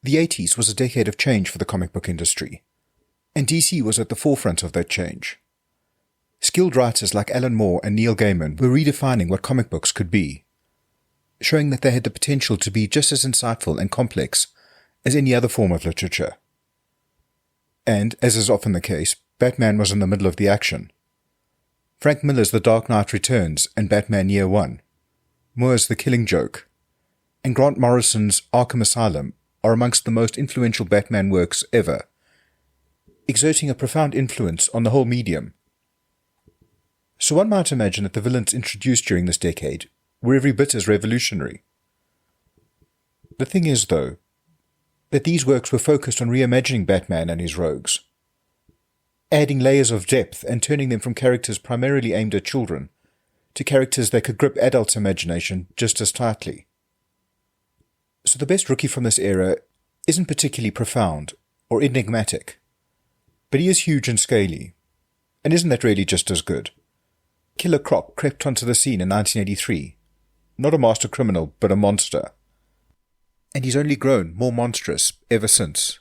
The 80s was a decade of change for the comic book industry, and DC was at the forefront of that change. Skilled writers like Alan Moore and Neil Gaiman were redefining what comic books could be, showing that they had the potential to be just as insightful and complex as any other form of literature. And, as is often the case, Batman was in the middle of the action. Frank Miller's The Dark Knight Returns and Batman Year One, Moore's The Killing Joke, and Grant Morrison's Arkham Asylum are amongst the most influential Batman works ever, exerting a profound influence on the whole medium. So one might imagine that the villains introduced during this decade were every bit as revolutionary. The thing is, though, that these works were focused on reimagining Batman and his rogues, adding layers of depth and turning them from characters primarily aimed at children to characters that could grip adults' imagination just as tightly. So the best rookie from this era isn't particularly profound or enigmatic, but he is huge and scaly. And isn't that really just as good? Killer Croc crept onto the scene in 1983, not a master criminal, but a monster. And he's only grown more monstrous ever since.